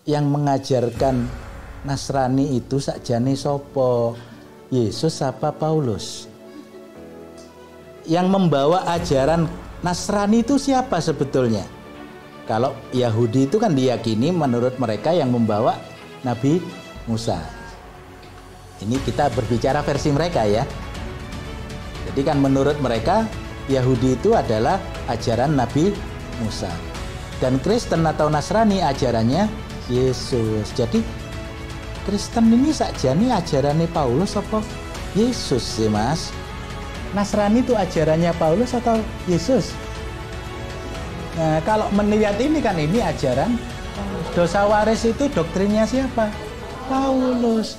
yang mengajarkan Nasrani itu sakjane sapa? Yesus apa Paulus? Yang membawa ajaran Nasrani itu siapa sebetulnya? Kalau Yahudi itu kan diyakini menurut mereka yang membawa Nabi Musa. Ini kita berbicara versi mereka ya. Jadi kan menurut mereka Yahudi itu adalah ajaran Nabi Musa. Dan Kristen atau Nasrani ajarannya Yesus. Jadi Kristen ini sakjane ajarannya Paulus apa Yesus sih Mas? Nasrani itu ajarannya Paulus atau Yesus? Nah kalau melihat ini kan ini ajaran dosa waris itu doktrinnya siapa? Paulus.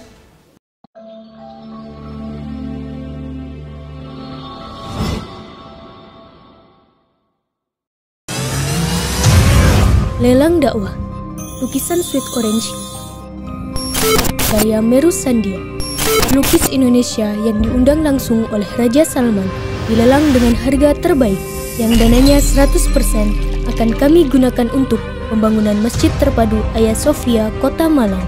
Lelang dakwah, lukisan Sweet Orange, karya Meru Sandia, pelukis Indonesia yang diundang langsung oleh Raja Salman, dilelang dengan harga terbaik, yang dananya 100% akan kami gunakan untuk pembangunan Masjid Terpadu Hagia Sophia, Kota Malang.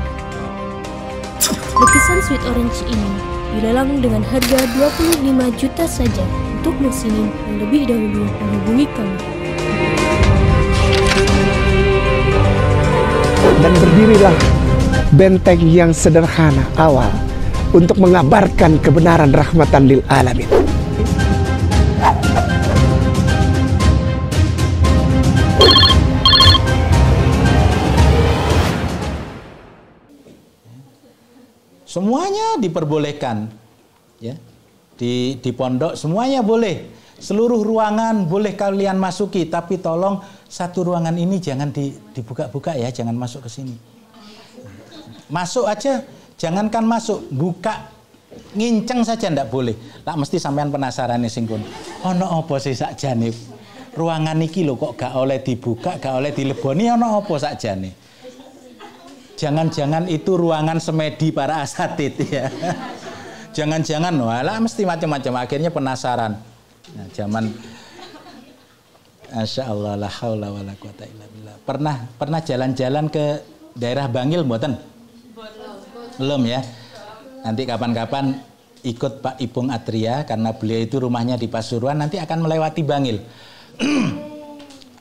Lukisan Sweet Orange ini dilelang dengan harga 25 juta saja untuk muslimin yang lebih dahulu menghubungi kami. Dan berdirilah benteng yang sederhana awal untuk mengabarkan kebenaran rahmatan lil alamin. Semuanya diperbolehkan ya. Di pondok semuanya boleh. Seluruh ruangan boleh kalian masuki, tapi tolong satu ruangan ini jangan dibuka-buka ya, jangan masuk ke sini. Masuk aja, jangankan masuk, buka nginceng saja ndak boleh. Lah mesti sampean penasaran nih singkun. Ono apa sih sakjane? Ruangan iki lho kok gak oleh dibuka, gak oleh dileboni, ono apa sakjane? Jangan-jangan itu ruangan semedi para asatid ya. Jangan-jangan walah mesti macam-macam, akhirnya penasaran. Nah, zaman Masya Allah la haula wala quwata illa billah. Pernah jalan-jalan ke daerah Bangil mboten? Belum ya. Nanti kapan-kapan ikut Pak Ipung Atria karena beliau itu rumahnya di Pasuruan, nanti akan melewati Bangil.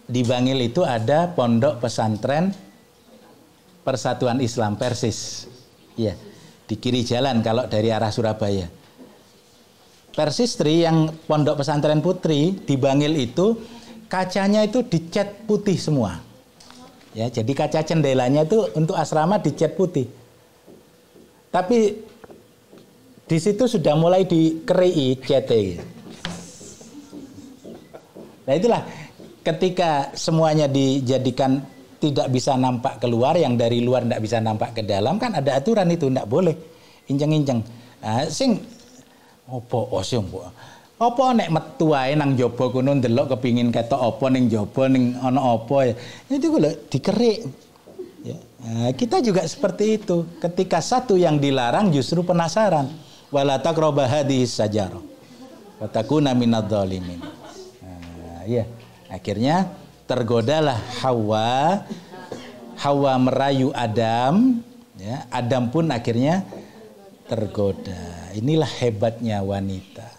Di Bangil itu ada pondok pesantren Persatuan Islam Persis. Ya, di kiri jalan kalau dari arah Surabaya. Persistri yang pondok pesantren putri di Bangil itu kacanya itu dicat putih semua. Ya, jadi kaca jendelanya itu untuk asrama dicat putih. Tapi di situ sudah mulai dikerei cete. Nah itulah ketika semuanya dijadikan tidak bisa nampak keluar, yang dari luar tidak bisa nampak ke dalam, kan ada aturan itu, tidak boleh inceng-inceng. Nah, opo sing apa nek metu ae nang jaba kono ndelok kepingin ketok apa ning jaba ning ana apa ya. Itu lho dikerik. Ya. Nah, kita juga seperti itu. Ketika satu yang dilarang justru penasaran. Wala taqrabu hadhihi sajarah. Wa takuna minadh dhalimin. Nah, ya. Akhirnya tergodalah Hawa merayu Adam, ya. Adam pun akhirnya tergoda. Inilah hebatnya wanita.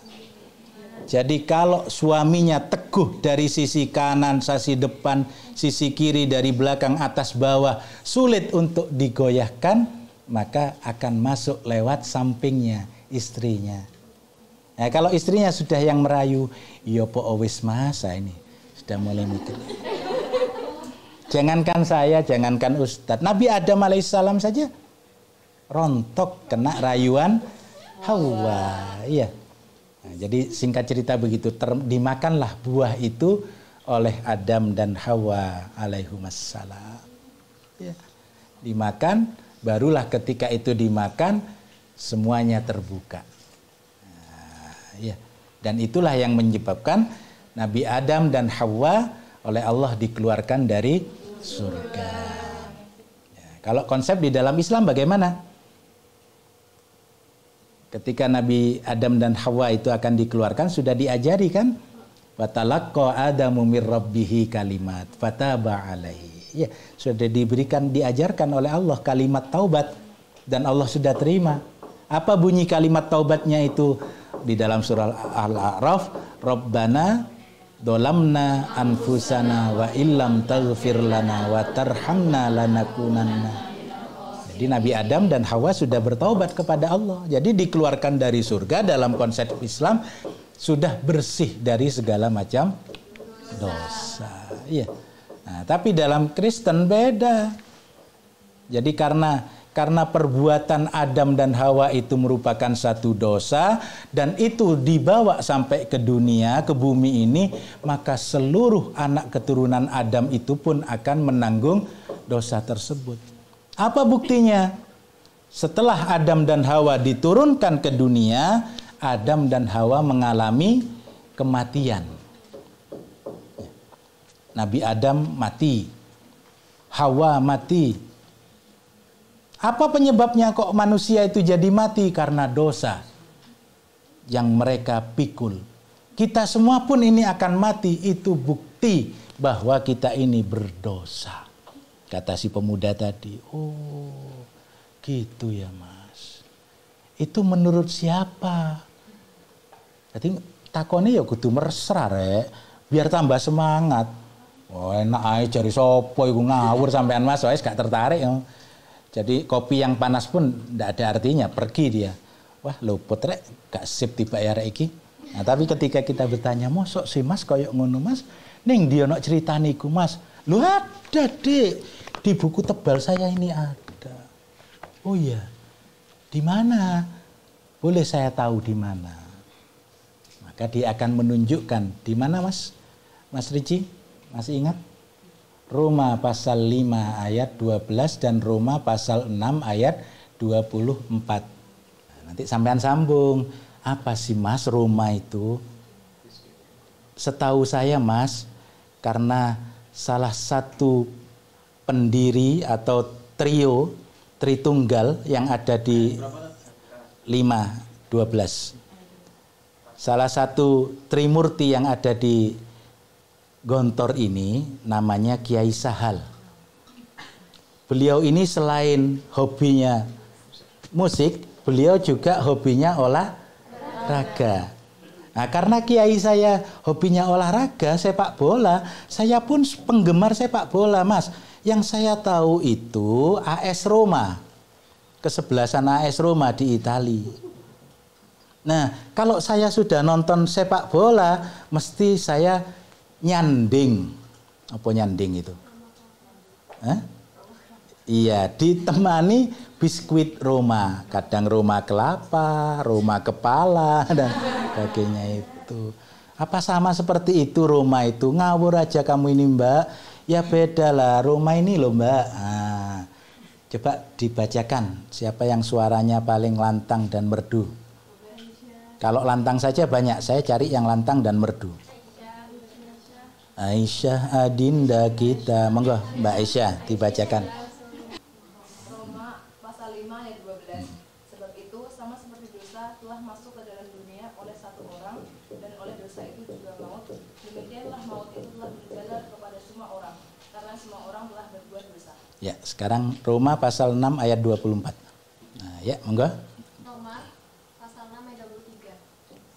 Jadi kalau suaminya teguh dari sisi kanan, sisi depan, sisi kiri, dari belakang, atas, bawah, sulit untuk digoyahkan, maka akan masuk lewat sampingnya, istrinya. Nah, kalau istrinya sudah yang merayu, ya po wis masa ini sudah mulai mikir. Jangankan saya, jangankan Ustadz, Nabi Adam alaihissalam saja rontok kena rayuan Hawa. Iya. Nah, jadi singkat cerita begitu, dimakanlah buah itu oleh Adam dan Hawa alaihimussalam. Ya. Dimakan, barulah ketika itu dimakan semuanya terbuka. Nah, ya. Dan itulah yang menyebabkan Nabi Adam dan Hawa oleh Allah dikeluarkan dari surga. Ya, kalau konsep di dalam Islam bagaimana? Ketika Nabi Adam dan Hawa itu akan dikeluarkan, sudah diajari kan? Watalaqqa Adamu mir rabbihi kalimat fataba alaihi. Ya, sudah diberikan, diajarkan oleh Allah kalimat taubat dan Allah sudah terima. Apa bunyi kalimat taubatnya itu? Di dalam surah Al-A'raf, Rabbana dolamna anfusana wa illam taghfir lana wa tarhamna lanakunanna. Jadi Nabi Adam dan Hawa sudah bertaubat kepada Allah. Jadi dikeluarkan dari surga dalam konsep Islam sudah bersih dari segala macam dosa. Iya. Nah, tapi dalam Kristen beda. Jadi karena perbuatan Adam dan Hawa itu merupakan satu dosa dan itu dibawa sampai ke dunia, ke bumi ini, maka seluruh anak keturunan Adam itu pun akan menanggung dosa tersebut. Apa buktinya? Setelah Adam dan Hawa diturunkan ke dunia, Adam dan Hawa mengalami kematian. Nabi Adam mati, Hawa mati. Apa penyebabnya kok manusia itu jadi mati? Karena dosa yang mereka pikul. Kita semua pun ini akan mati. Itu bukti bahwa kita ini berdosa. Kata si pemuda tadi, oh gitu ya mas. Itu menurut siapa? Jadi takonnya ya kudu mesra rek, biar tambah semangat. Oh enak aja cari sopo iku ngawur sampean mas, wis gak tertarik ya. Jadi kopi yang panas pun ndak ada artinya, pergi dia. Wah luput rek, gak sip tiba ya rek iki. Nah tapi ketika kita bertanya, mosok sih mas koyok ngono mas, ning dia nak cerita niku mas. Lu ada dek, di buku tebal saya ini ada. Oh iya, di mana? Boleh saya tahu di mana? Maka dia akan menunjukkan di mana mas, Mas Riji. Masih ingat? Roma pasal 5 ayat 12 dan Roma pasal 6 ayat 24. Nah, nanti sampean sambung. Apa sih mas Roma itu? Setahu saya mas, karena salah satu pendiri atau tritunggal yang ada di 5:12. Salah satu trimurti yang ada di Gontor ini namanya Kiai Sahal. Beliau ini selain hobinya musik, beliau juga hobinya olahraga. Nah, karena kiai saya hobinya olahraga, sepak bola, saya pun penggemar sepak bola, Mas. Yang saya tahu itu AS Roma. Kesebelasan AS Roma di Italia. Nah, kalau saya sudah nonton sepak bola, mesti saya nyanding. Apa nyanding itu? Hah? Iya, ditemani biskuit Roma. Kadang Roma kelapa, Roma kepala, dan sebagainya itu. Apa sama seperti itu Roma itu? Ngawur aja kamu ini mbak. Ya beda lah, Roma ini loh mbak. Nah, coba dibacakan siapa yang suaranya paling lantang dan merdu. Kalau lantang saja banyak, saya cari yang lantang dan merdu. Aisyah adinda kita, monggo Mbak Aisyah dibacakan. Roma pasal 5 ayat 12. Sebab itu sama seperti dosa telah masuk ke dalam dunia oleh satu orang dan oleh dosa itu juga maut. Demikianlah maut itu telah berjalan kepada semua orang karena semua orang telah berbuat dosa. Ya, sekarang Roma pasal 6 ayat 24. Nah, ya, monggo. Roma pasal 6 ayat 23.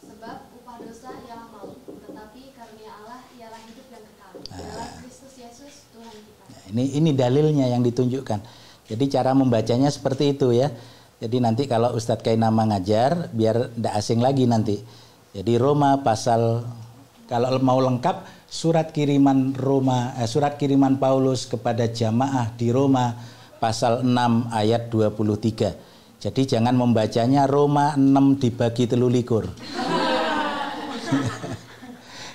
Sebab upah dosa ialah maut, tetapi karunia Allah ialah hidup yang kekal dalam Kristus Yesus Tuhan kita. Nah, ini dalilnya yang ditunjukkan. Jadi cara membacanya seperti itu ya. Jadi nanti kalau Ustadz Kainama ngajar biar tidak asing lagi nanti. Jadi Roma pasal, kalau mau lengkap surat kiriman Paulus kepada jamaah di Roma pasal 6 ayat 23. Jadi jangan membacanya Roma 6 dibagi 13.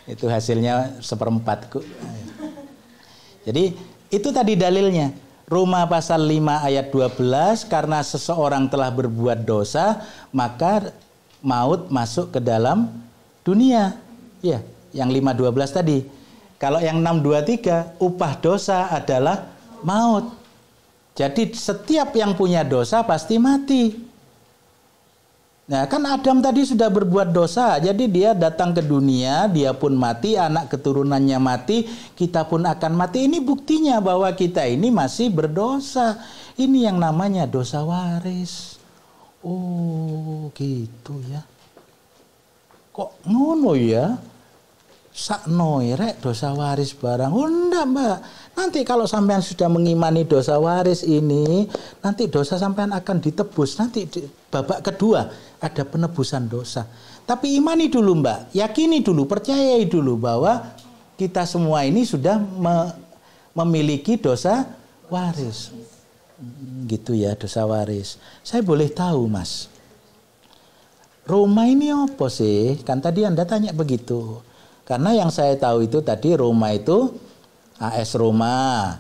Itu hasilnya 1/4. Jadi itu tadi dalilnya. Roma pasal 5 ayat 12, karena seseorang telah berbuat dosa, maka maut masuk ke dalam dunia. Ya, yang 5:12 tadi. Kalau yang 6:23, upah dosa adalah maut. Jadi setiap yang punya dosa pasti mati. Nah, kan Adam tadi sudah berbuat dosa, jadi dia datang ke dunia, dia pun mati, anak keturunannya mati, kita pun akan mati. Ini buktinya bahwa kita ini masih berdosa. Ini yang namanya dosa waris. Oh, gitu ya. Kok ngono ya? Sakno rek dosa waris barang. Oh, enggak, Mbak. Nanti kalau sampean sudah mengimani dosa waris ini, nanti dosa sampean akan ditebus. Nanti babak kedua ada penebusan dosa. Tapi imani dulu, Mbak. Yakini dulu, percayai dulu bahwa kita semua ini sudah memiliki dosa waris. Gitu ya, dosa waris. Saya boleh tahu, Mas, Roma ini apa sih? Kan tadi Anda tanya begitu. Karena yang saya tahu itu tadi Roma itu AS Roma,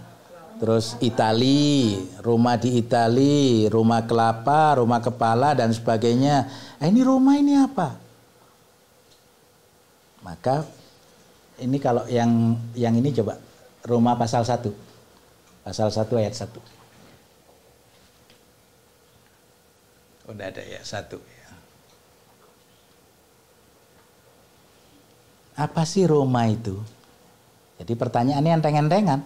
terus Itali, Roma di Itali, Roma kelapa, Roma kepala dan sebagainya. Ini Roma ini apa? Maka ini kalau yang ini coba Roma pasal 1. Pasal 1 ayat 1. Udah ada ya 1 ya. Apa sih Roma itu? Jadi pertanyaannya enteng-entengan.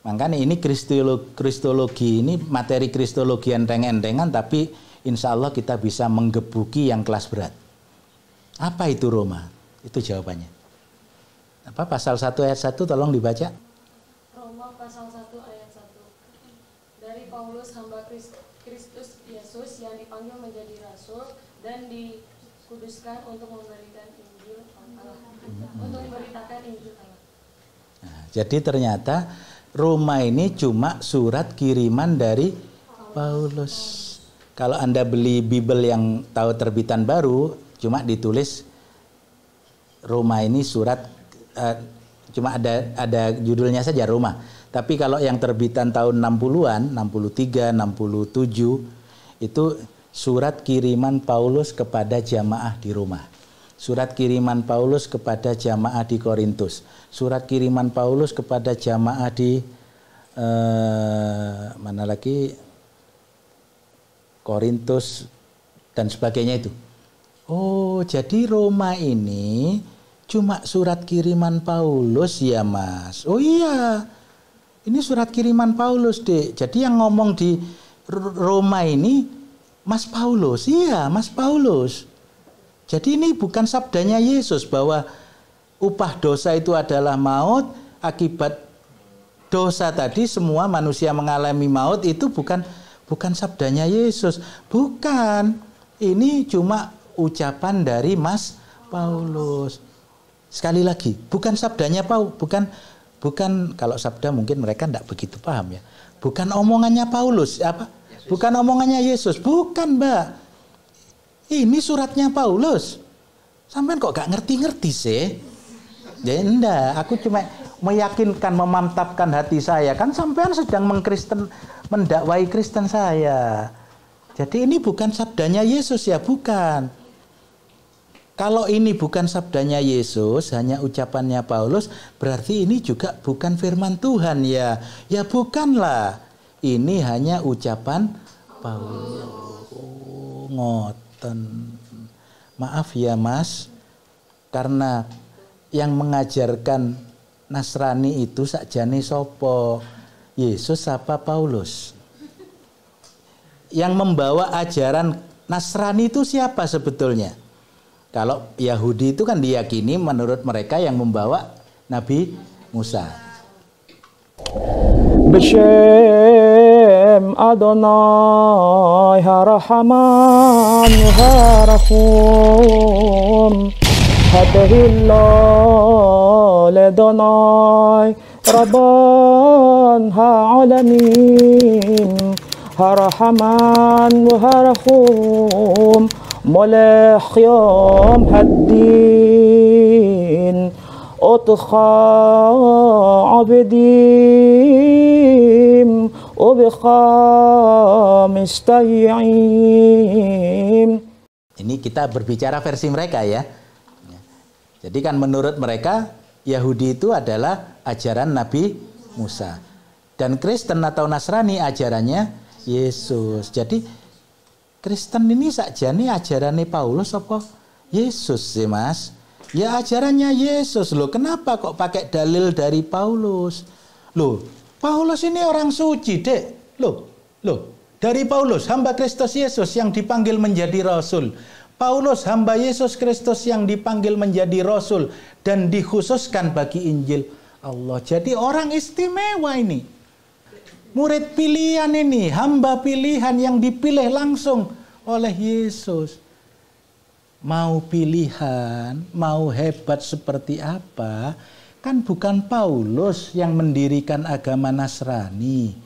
Makanya ini kristologi ini materi kristologi enteng-entengan, tapi insya Allah kita bisa menggebuki yang kelas berat. Apa itu Roma? Itu jawabannya. Apa pasal 1 ayat 1 tolong dibaca. Roma pasal 1 ayat 1. Dari Paulus hamba Kristus Yesus yang dipanggil menjadi rasul dan dikuduskan untuk memberikan Injil Allah. Untuk memberitakan Injil Allah. Nah, jadi ternyata Roma ini cuma surat kiriman dari Paulus. Kalau Anda beli Bible yang tahu terbitan baru, cuma ditulis Roma ini surat, cuma ada judulnya saja Roma. Tapi kalau yang terbitan tahun 60-an, 63, 67, itu surat kiriman Paulus kepada jamaah di Roma. Surat kiriman Paulus kepada jamaah di Korintus. Surat kiriman Paulus kepada jamaah di mana lagi? Korintus dan sebagainya itu. Oh, jadi Roma ini cuma surat kiriman Paulus ya, Mas. Oh iya. Ini surat kiriman Paulus, Dek. Jadi yang ngomong di Roma ini Mas Paulus. Iya, Mas Paulus. Jadi ini bukan sabdanya Yesus bahwa upah dosa itu adalah maut, akibat dosa tadi semua manusia mengalami maut, itu bukan sabdanya Yesus. Bukan. Ini cuma ucapan dari Mas Paulus. Sekali lagi, bukan sabdanya Paulus, bukan kalau sabda mungkin mereka tidak begitu paham ya. Bukan omongannya Paulus, apa? Bukan omongannya Yesus, bukan, Mbak. Ini suratnya Paulus. Sampean kok gak ngerti-ngerti sih? Ya enggak, aku cuma meyakinkan, memantapkan hati saya. Kan sampean sedang mendakwai Kristen saya. Jadi ini bukan sabdanya Yesus ya, bukan. Kalau ini bukan sabdanya Yesus, hanya ucapannya Paulus, berarti ini juga bukan firman Tuhan ya. Ya bukanlah. Ini hanya ucapan Paulus. Oh, ngoten. Maaf ya, Mas. Karena yang mengajarkan Nasrani itu sakjane sopo? Yesus apa Paulus? Yang membawa ajaran Nasrani itu siapa sebetulnya? Kalau Yahudi itu kan diyakini menurut mereka yang membawa Nabi Musa. Bishem Adonai Harahaman Harahum Hadahillah Ledonai Rabban Ha'alamin Harahaman Harahum ملح يوم هالدين أطخى عبديم وبخام استيعيم. Ini kita berbicara versi mereka ya. Jadi kan menurut mereka Yahudi itu adalah ajaran Nabi Musa. Dan Kristen atau Nasrani ajarannya Yesus. Jadi Kristen ini sakjane ajarane Paulus apa Yesus sih Mas? Ya ajarannya Yesus loh. Kenapa kok pakai dalil dari Paulus? Loh, Paulus ini orang suci, Dek. Loh, dari Paulus, hamba Kristus Yesus yang dipanggil menjadi rasul. Paulus, hamba Yesus Kristus yang dipanggil menjadi rasul dan dikhususkan bagi Injil Allah. Jadi orang istimewa ini. Murid pilihan ini, hamba pilihan yang dipilih langsung oleh Yesus. Mau pilihan, mau hebat seperti apa, kan bukan Paulus yang mendirikan agama Nasrani.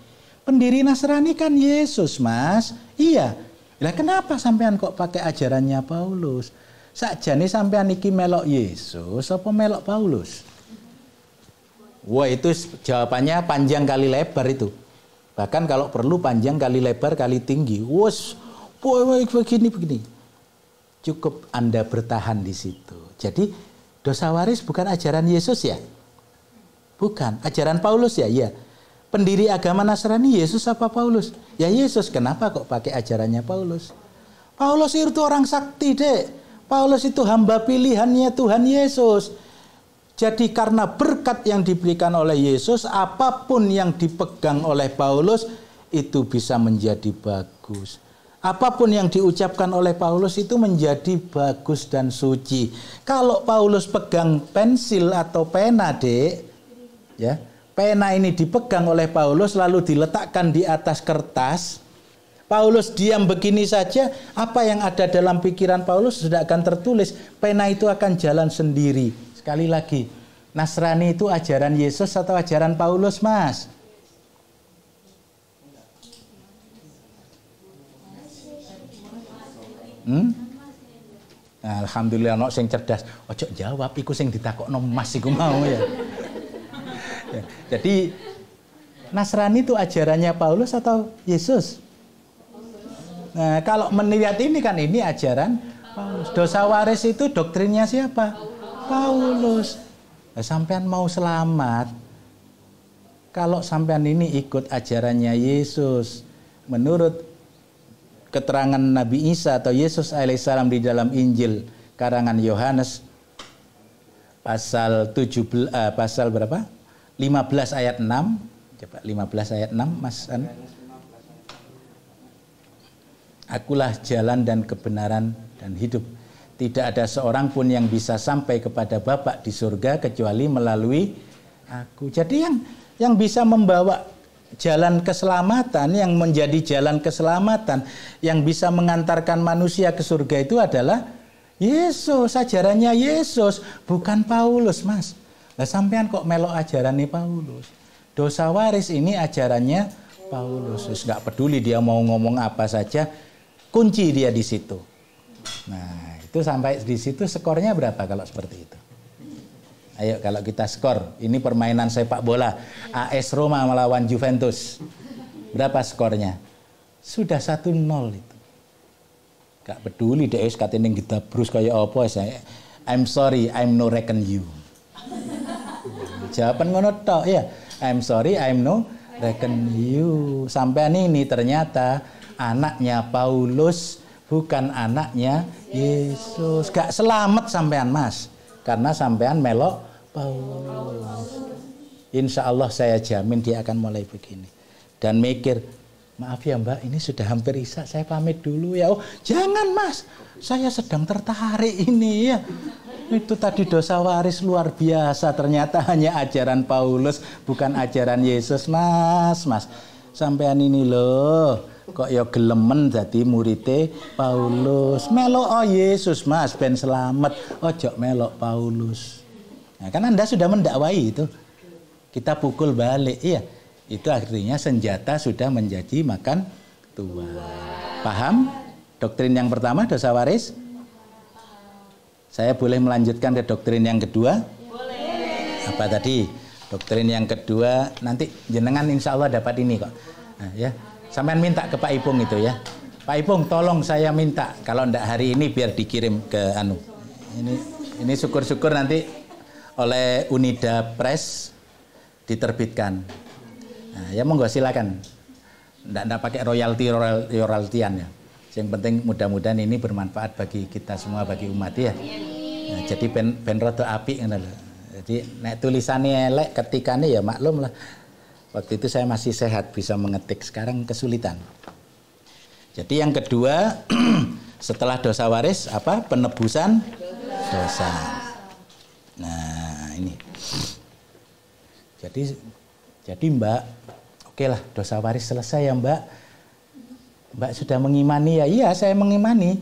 Pendiri Nasrani kan Yesus, Mas. Iya. Lah kenapa sampean kok pakai ajarannya Paulus? Sakjane sampean iki melok Yesus apa melok Paulus? Wah, itu jawabannya panjang kali lebar itu. Bahkan kalau perlu panjang kali lebar kali tinggi. Wos, begini. Cukup Anda bertahan di situ. Jadi dosa waris bukan ajaran Yesus ya? Bukan. Ajaran Paulus ya? Iya. Pendiri agama Nasrani Yesus apa Paulus? Ya Yesus. Kenapa kok pakai ajarannya Paulus? Paulus itu orang sakti, Dek. Paulus itu hamba pilihannya Tuhan Yesus. Jadi karena berkat yang diberikan oleh Yesus, apapun yang dipegang oleh Paulus itu bisa menjadi bagus. Apapun yang diucapkan oleh Paulus itu menjadi bagus dan suci. Kalau Paulus pegang pensil atau pena, Dek, ya, pena ini dipegang oleh Paulus lalu diletakkan di atas kertas, Paulus diam begini saja, apa yang ada dalam pikiran Paulus sudah akan tertulis. Pena itu akan jalan sendiri. Sekali lagi, Nasrani itu ajaran Yesus atau ajaran Paulus, Mas? Nah, alhamdulillah ono sing cerdas. Ojo jawab iku sing ditakokno Mas iku mau ya. Ya. Jadi Nasrani itu ajarannya Paulus atau Yesus? Nah, kalau melihat ini kan ini ajaran Paulus. Dosa waris itu doktrinnya siapa? Paulus. Nah, sampean mau selamat kalau sampean ini ikut ajarannya Yesus menurut keterangan Nabi Isa atau Yesus alaihissalam di dalam Injil karangan Yohanes pasal 17 pasal berapa? 15 ayat 6. Coba 15 ayat 6 Mas An. Akulah jalan dan kebenaran dan hidup. Tidak ada seorang pun yang bisa sampai kepada Bapa di surga kecuali melalui aku. Jadi yang bisa membawa jalan keselamatan, yang menjadi jalan keselamatan, yang bisa mengantarkan manusia ke surga itu adalah Yesus, ajarannya Yesus, bukan Paulus, Mas. Lah sampean kok melok ajarannya Paulus? Dosa waris ini ajarannya Paulus. Enggak peduli dia mau ngomong apa saja, kunci dia di situ. Nah, itu sampai di situ skornya berapa kalau seperti itu? Ayo kalau kita skor, ini permainan sepak bola AS Roma melawan Juventus. Berapa skornya? Sudah 1-0 itu. Gak peduli deh katanya kita brus kayak apa saya. I'm sorry, I'm no reckon you. Jawaban ngono tok ya. I'm sorry, I'm no reckon you. Sampean ini ternyata anaknya Paulus, bukan anaknya Yesus. Gak selamat sampean, Mas. Karena sampean melok Paulus. Insya Allah saya jamin dia akan mulai begini. Dan mikir, maaf ya Mbak, ini sudah hampir isya, saya pamit dulu ya. Oh jangan Mas, saya sedang tertarik ini ya. Itu tadi dosa waris luar biasa. Ternyata hanya ajaran Paulus, bukan ajaran Yesus, Mas. Sampean ini loh, kok ya gelemen dadi murite Paulus. Melok oh Yesus, Mas, ben selamat. Ojo melok Paulus. Nah, kan Anda sudah mendakwai itu. Kita pukul balik, iya. Itu artinya senjata sudah menjadi makan tuan. Paham? Doktrin yang pertama dosa waris. Saya boleh melanjutkan ke doktrin yang kedua? Boleh. Apa tadi? Doktrin yang kedua nanti jenengan insya Allah dapat ini kok. Nah, ya, sampean minta ke Pak Ipung itu ya. Pak Ipung, tolong saya minta kalau ndak hari ini biar dikirim ke anu. Ini syukur-syukur nanti oleh Unida Press diterbitkan. Nah, ya monggo silakan. Ndak pakai royaltian ya. Yang penting mudah-mudahan ini bermanfaat bagi kita semua, bagi umat ya. Nah, jadi ben rada apik ngono lho. Jadi nek tulisannya elek ketikane ya maklum lah. Waktu itu saya masih sehat bisa mengetik, sekarang kesulitan. Jadi yang kedua setelah dosa waris apa? Penebusan dosa. Nah, ini. Jadi Mbak, oke lah dosa waris selesai ya Mbak. Mbak sudah mengimani ya? Iya, saya mengimani.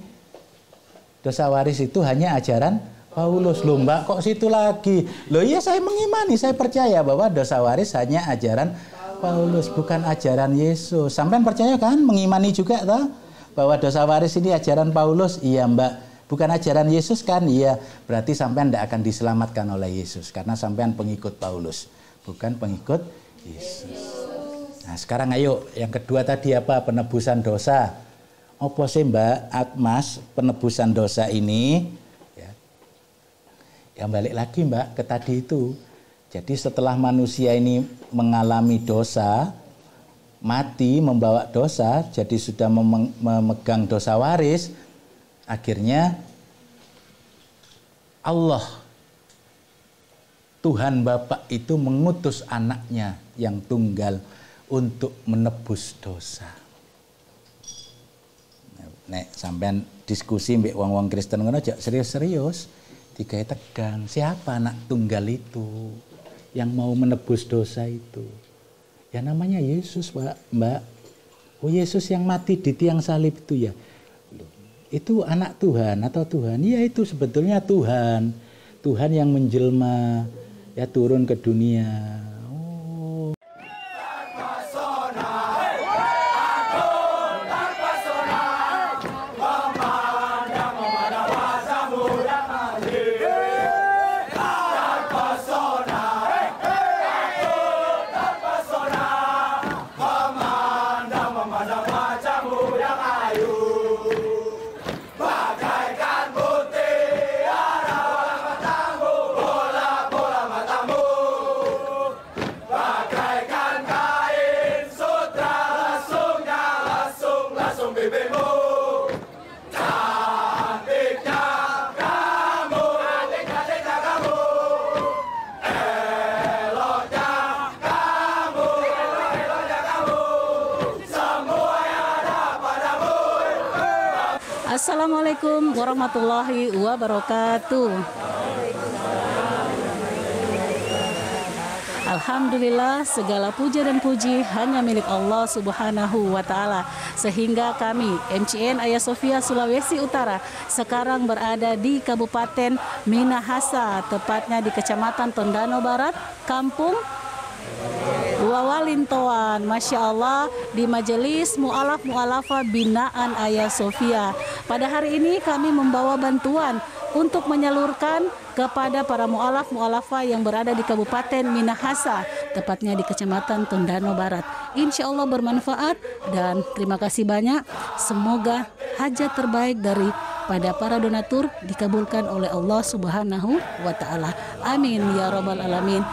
Dosa waris itu hanya ajaran Paulus. Loh Mbak, kok situ lagi? Loh iya, saya mengimani, saya percaya bahwa dosa waris hanya ajaran Paulus, bukan ajaran Yesus. Sampean percaya kan? Mengimani juga toh? Bahwa dosa waris ini ajaran Paulus? Iya Mbak. Bukan ajaran Yesus kan? Iya. Berarti sampean tidak akan diselamatkan oleh Yesus. Karena sampean pengikut Paulus, bukan pengikut Yesus. Nah sekarang ayo, yang kedua tadi apa? Penebusan dosa. Apa sih Mbak Atmas penebusan dosa ini? Ya balik lagi Mbak ke tadi itu. Jadi setelah manusia ini mengalami dosa, mati membawa dosa, jadi sudah memegang dosa waris, akhirnya Allah, Tuhan Bapa itu mengutus anaknya yang tunggal untuk menebus dosa. Nek sampean diskusi mbek wong-wong Kristen ngono aja serius-serius. Digawe tegang, siapa anak tunggal itu yang mau menebus dosa itu? Ya namanya Yesus Mbak. Oh Yesus yang mati di tiang salib itu ya. Itu anak Tuhan atau Tuhan? Ya itu sebetulnya Tuhan. Tuhan yang menjelma, ya turun ke dunia. Assalamualaikum warahmatullahi wabarakatuh. Alhamdulillah, segala puja dan puji hanya milik Allah Subhanahu wa Ta'ala. Sehingga kami, MCN Hagia Sophia Sulawesi Utara, sekarang berada di Kabupaten Minahasa, tepatnya di Kecamatan Tondano Barat, Kampung Wawalintoan. Masya Allah, di Majelis Mu'alaf Mu'alafa Binaan Hagia Sophia. Pada hari ini kami membawa bantuan untuk menyalurkan kepada para mu'alaf mu'alafa yang berada di Kabupaten Minahasa, tepatnya di Kecamatan Tondano Barat. Insya Allah bermanfaat dan terima kasih banyak. Semoga hajat terbaik daripada para donatur dikabulkan oleh Allah Subhanahu wa Ta'ala. Amin ya rabbal alamin.